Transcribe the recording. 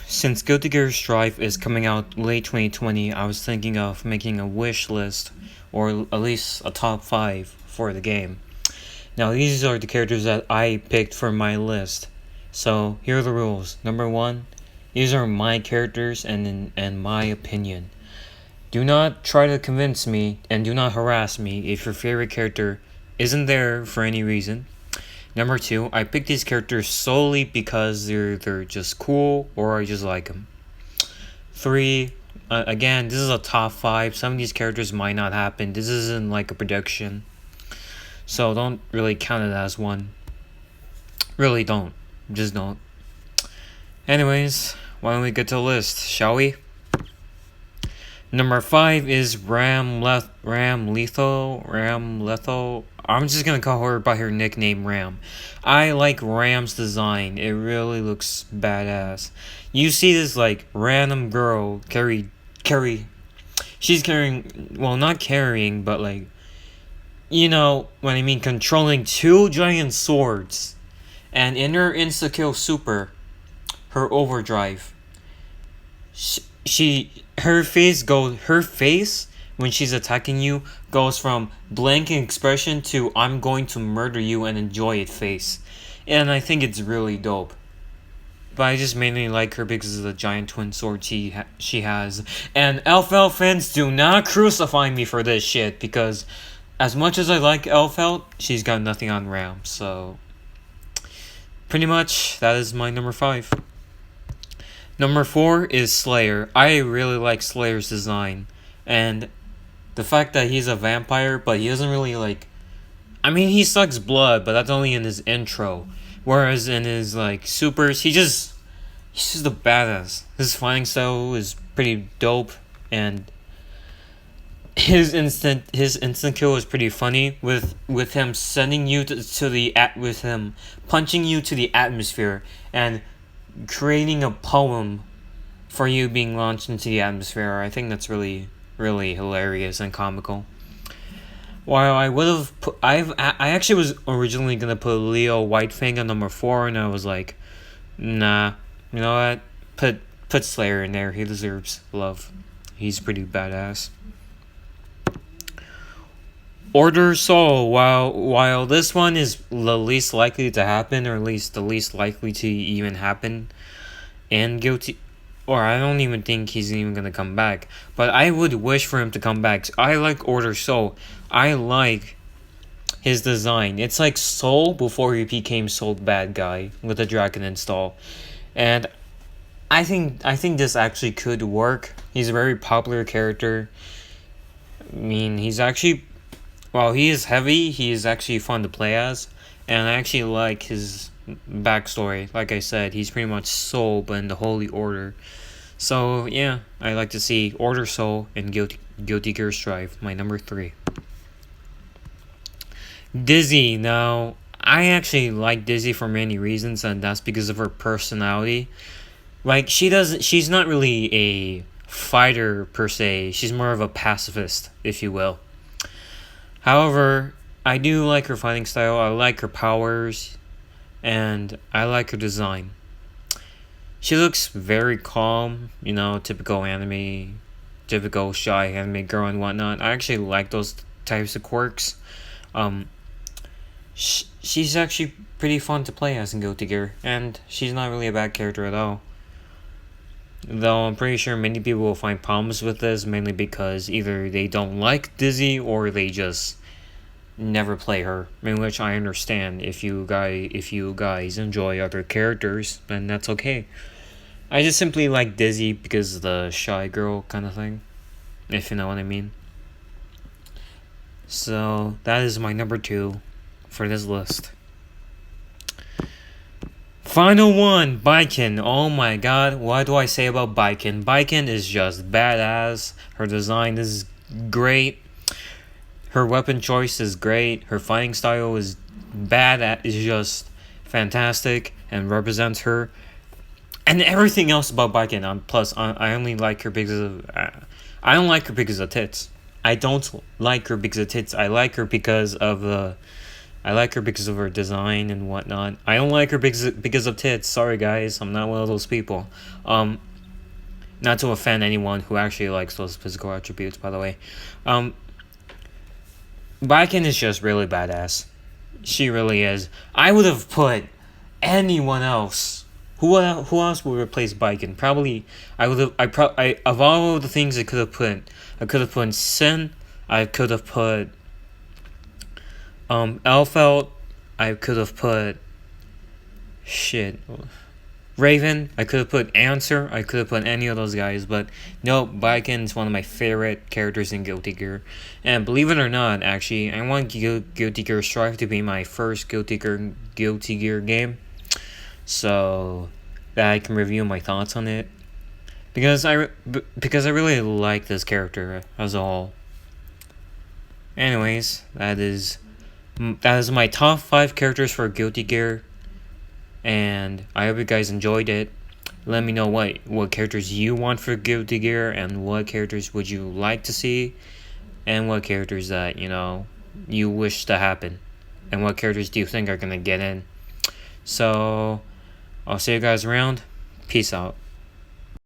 Since Guilty Gear Strive is coming out late 2020, I was thinking of making a wish list, or at least a top 5 for the game. Now, these are the characters that I picked for my list. So, here are the rules. Number 1, these are my characters and my opinion. Do not try to convince me and do not harass me if your favorite character isn't there for any reason. Number 2, I picked these characters solely because they're just cool or I just like them. 3, again, this is a top 5. Some of these characters might not happen. This isn't like a prediction. So don't really count it as one. Really don't. Just don't. Anyways, why don't we get to the list, shall we? Number 5 is Ram Letho. I'm just gonna call her by her nickname Ram. I like Ram's design. It really looks badass. You see this like random girl she's carrying, well, not carrying, but like, you know what I mean, controlling 2 giant swords. And in her insta-kill super, her overdrive, her face when she's attacking you goes from blanking expression to I'm going to murder you and enjoy it face. And I think it's really dope. But I just mainly like her because of the giant twin sword she has. And Elphelt fans, do not crucify me for this shit, because as much as I like Elphelt, she's got nothing on Ram. So pretty much that is my number 5. Number 4 is Slayer. I really like Slayer's design. And the fact that he's a vampire, but he doesn't really like... I mean, he sucks blood, but that's only in his intro. Whereas in his like supers, he's just a badass. His fighting style is pretty dope, and his instant kill is pretty funny with him sending you with him punching you to the atmosphere and creating a poem for you being launched into the atmosphere. I think that's really, really hilarious and comical. While I would have put, I actually was originally gonna put Leo Whitefang on number 4, and I was like, nah, you know what? Put Slayer in there. He deserves love. He's pretty badass. Order Soul. While this one is the least likely to happen, or at least the least likely to even happen, and Guilty, or I don't even think he's even gonna come back. But I would wish for him to come back. I like Order Soul. I like his design. It's like Soul before he became Soul Bad Guy with a dragon install. And I think this actually could work. He's a very popular character. I mean, he's actually, while he is heavy, he is actually fun to play as. And I actually like his backstory. Like I said, he's pretty much Soul, but in the Holy Order. So, yeah, I like to see Order Soul and Guilty Gear Strive, my number 3. Dizzy. Now, I actually like Dizzy for many reasons, and that's because of her personality. Like, she's not really a fighter per se. She's more of a pacifist, if you will. However, I do like her fighting style. I like her powers, and I like her design. She looks very calm, you know, typical shy anime girl and whatnot. I actually like those types of quirks. She's actually pretty fun to play as in Guilty Gear, and she's not really a bad character at all. Though I'm pretty sure many people will find problems with this, mainly because either they don't like Dizzy or they just never play her. In which I understand. If you guys enjoy other characters, then that's okay. I just simply like Dizzy because of the shy girl kind of thing, if you know what I mean. So that is my number 2 for this list. Final one, Baiken. Oh my god, what do I say about Baiken? Baiken is just badass. Her design is great. Her weapon choice is great. Her fighting style is just fantastic and represents her. And everything else about Baiken. Plus, I only like her because of... I don't like her because of tits. I don't like her because of tits. I like her because of the... I like her because of her design and whatnot. I don't like her because of tits. Sorry guys, I'm not one of those people. Not to offend anyone who actually likes those physical attributes, by the way. Baiken is just really badass. She really is. I would have put anyone else. Who else would replace Baiken? Probably I would have. Of all of the things I could have put Sin. I could have put Elfeld. I could have put shit. Raven, I could have put Answer, I could have put any of those guys, but no, Baiken is one of my favorite characters in Guilty Gear. And believe it or not, actually, I want Guilty Gear Strive to be my first Guilty Gear game, so that I can review my thoughts on it. Because I really like this character as a whole. Anyways, that is my top 5 characters for Guilty Gear. And I hope you guys enjoyed it. Let me know what characters you want for Guilty Gear, and what characters would you like to see, and what characters that you wish to happen, and what characters do you think are gonna get in. So I'll see you guys around. Peace out.